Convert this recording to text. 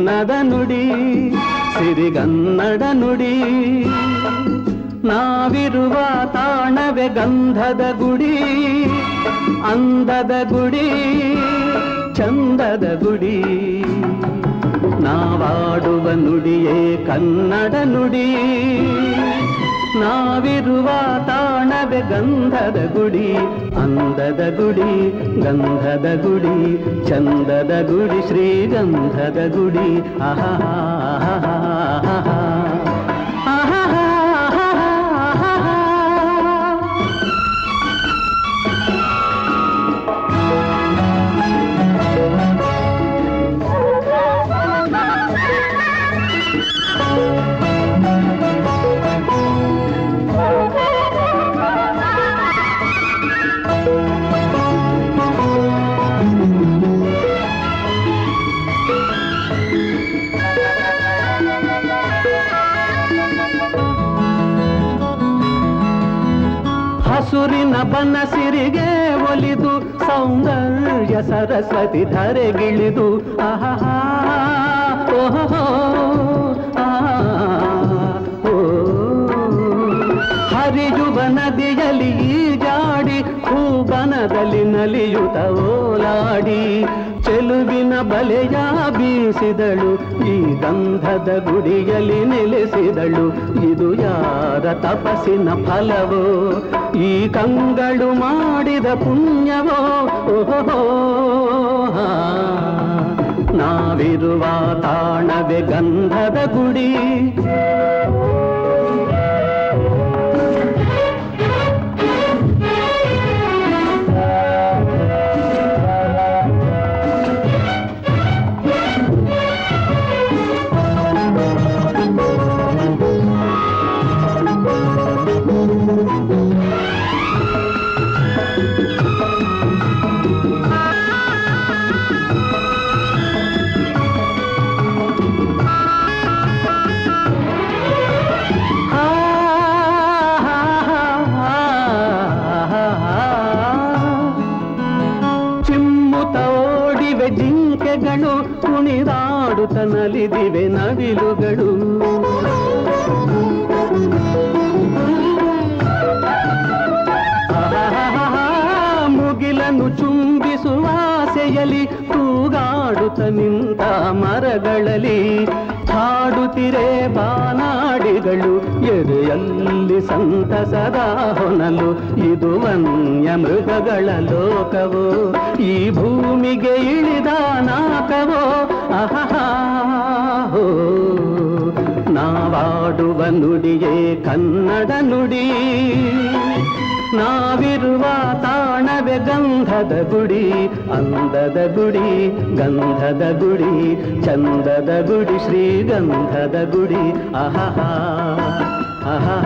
ಬಣ್ಣದ ನುಡಿ ಸಿರಿಗನ್ನಡ ನುಡಿ. ನಾವಿರುವ ತಾಣವೇ ಗಂಧದ ಗುಡಿ, ಅಂದದ ಗುಡಿ, ಚಂದದ ಗುಡಿ. ನಾವಾಡುವ ನುಡಿಯೇ ಕನ್ನಡ ನುಡಿ. ನಾವಿರುವ ತಾಣವೇ ಗಂಧದ ಗುಡಿ, ಅಂದದ ಗುಡಿ, ಗಂಧದ ಗುಡಿ, ಚಂದದ ಗುಡಿ, ಶ್ರೀಗಂಧದ ಗುಡಿ. ಆಹಾ ಹಸುರಿನ ಬನಸಿರಿಗೆ ಒಲಿದು ಸೌಂದರ್ಯ ಸರಸ್ವತಿ ಧರೆಗಿಳಿದು ಆಹಾ ಓಹೋ ಹರಿಯುವ ನದಿಯಲ್ಲಿ ಈಜಾಡಿ ಹೂಬನದಲ್ಲಿ ನಲಿಯುತ್ತ ಓಲಾಡಿ ಚೆಲುವಿನ ಬಲೆಯ ಬೀಸಿದಳು ಈ ಗಂಧದ ಗುಡಿಯಲ್ಲಿ ನೆಲೆಸಿದಳು. ಇದು ಯಾರ ತಪಸ್ಸಿನ ಫಲವೋ, ಈ ಕಂಗಳು ಮಾಡಿದ ಪುಣ್ಯವೋ. ಓಹೋ ನಾವಿರುವ ತಾಣವೇ ಗಂಧದ ಗುಡಿ. ಜಿಂಕೆಗಳು ಕುಣಿದಾಡುತ್ತ ನಲಿದಿವೆ ನವಿಲುಗಳು. ಮುಗಿಲನ್ನು ಚುಂಬಿಸುವ ಆಸೆಯಲ್ಲಿ ತೂಗಾಡುತ್ತ ನಿಂತ ಮರಗಳಲ್ಲಿ ಹಾಡುತ್ತಿರೆ ಬಾನಾಡಿಗಳು ಎದೆಯಲ್ಲಿ ಸಂತಸದ ಹೊನಲು. ಇದು ವನ್ಯ ಮೃಗಗಳ ಲೋಕವೋ, ಈ ಭೂಮಿಗೆ ಇಳಿದ ನಾಕವೋ. ಆಹಾ ನಾವಾಡುವ ನುಡಿಯೇ ಕನ್ನಡ ನುಡಿ. ನಾವಿರುವ ತಾಣವೇ ಗಂಧದ ಗುಡಿ, ಅಂದದ ಗುಡಿ, ಗಂಧದ ಗುಡಿ, ಚಂದದ ಗುಡಿ, ಶ್ರೀಗಂಧದ ಗುಡಿ. ಆಹಾ ಆಹಾ